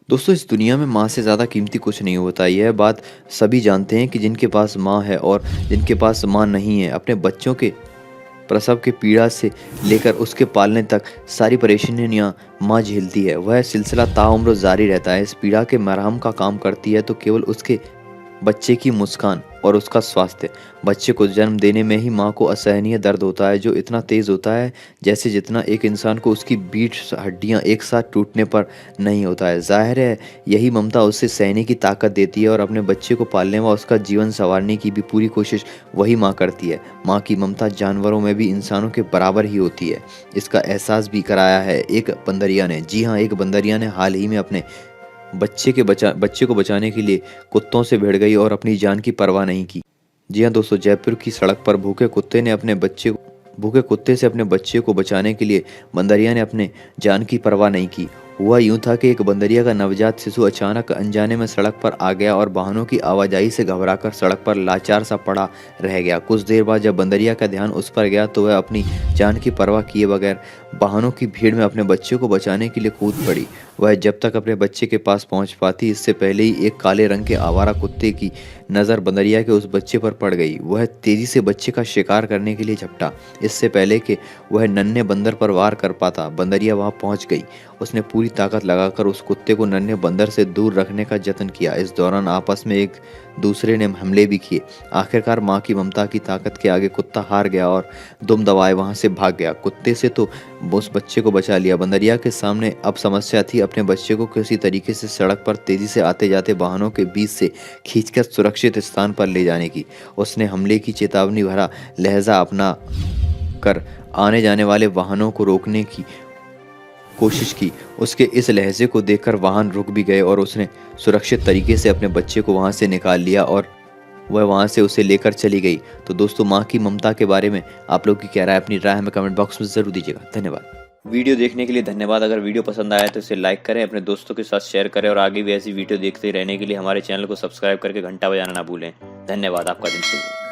दोस्तों इस दुनिया में माँ से ज़्यादा कीमती कुछ नहीं होता। यह बात सभी जानते हैं कि जिनके पास माँ है और जिनके पास माँ नहीं है। अपने बच्चों के प्रसव के पीड़ा से लेकर उसके पालने तक सारी परेशानियाँ माँ झेलती है। वह सिलसिला ताउम्र जारी रहता है। इस पीड़ा के मरहम का काम करती है तो केवल उसके बच्चे की मुस्कान और उसका स्वास्थ्य। बच्चे को जन्म देने में ही माँ को असहनीय दर्द होता है, जो इतना तेज होता है जैसे जितना एक इंसान को उसकी 20 हड्डियां एक साथ टूटने पर नहीं होता है। जाहिर है यही ममता उसे सहने की ताकत देती है और अपने बच्चे को पालने व उसका जीवन संवारने की भी पूरी कोशिश वही माँ करती है। माँ की ममता जानवरों में भी इंसानों के बराबर ही होती है। इसका एहसास भी कराया है एक बंदरिया ने। जी हाँ, एक बंदरिया ने हाल ही में अपने बच्चे को बचाने के लिए कुत्तों से भिड़ गई और अपनी जान की परवाह नहीं की। जी हाँ दोस्तों, जयपुर की सड़क पर भूखे कुत्ते से अपने बच्चे को बचाने के लिए बंदरिया ने अपने जान की परवाह नहीं की। हुआ यूं था कि एक बंदरिया का नवजात शिशु अचानक अनजाने में सड़क पर आ गया और वाहनों की आवाजाही से घबराकर सड़क पर लाचार सा पड़ा रह गया। कुछ देर बाद जब बंदरिया का ध्यान उस पर गया तो वह अपनी जान की परवाह किए बगैर वाहनों की भीड़ में अपने बच्चे को बचाने के लिए कूद पड़ी। वह जब तक अपने बच्चे के पास पहुंच पाती, इससे पहले ही एक काले रंग के आवारा कुत्ते की नज़र बंदरिया के उस बच्चे पर पड़ गई। वह तेजी से बच्चे का शिकार करने के लिए झपटा। इससे पहले कि वह नन्हे बंदर पर वार कर पाता, बंदरिया वहां पहुंच गई। उसने पूरी ताकत लगाकर उस कुत्ते को नन्हे बंदर से दूर रखने का जतन किया। इस दौरान आपस में एक दूसरे ने हमले भी किए। आखिरकार माँ की ममता की ताकत के आगे कुत्ता हार गया और दुम दबाए वहां से भाग गया। कुत्ते से तो उस बच्चे को बचा लिया। बंदरिया के सामने अब समस्या थी अपने बच्चे को किसी तरीके से सड़क पर तेजी से आते जाते वाहनों के बीच से खींचकर सुरक्षित स्थान पर ले जाने की। उसने हमले की चेतावनी भरा लहजा अपना कर आने जाने वाले वाहनों को रोकने की कोशिश की। उसके इस लहजे को देखकर वाहन रुक भी गए और उसने सुरक्षित तरीके से अपने बच्चे को वहां से निकाल लिया और वह वहां से उसे लेकर चली गई। तो दोस्तों, माँ की ममता के बारे में आप लोग की क्या राय है, अपनी राय हमें कमेंट बॉक्स में जरूर दीजिएगा। धन्यवाद। वीडियो देखने के लिए धन्यवाद। अगर वीडियो पसंद आया तो इसे लाइक करें, अपने दोस्तों के साथ शेयर करें और आगे भी ऐसी वीडियो देखते रहने के लिए हमारे चैनल को सब्सक्राइब करके घंटा बजाना ना भूलें। धन्यवाद। आपका दिन शुभ हो।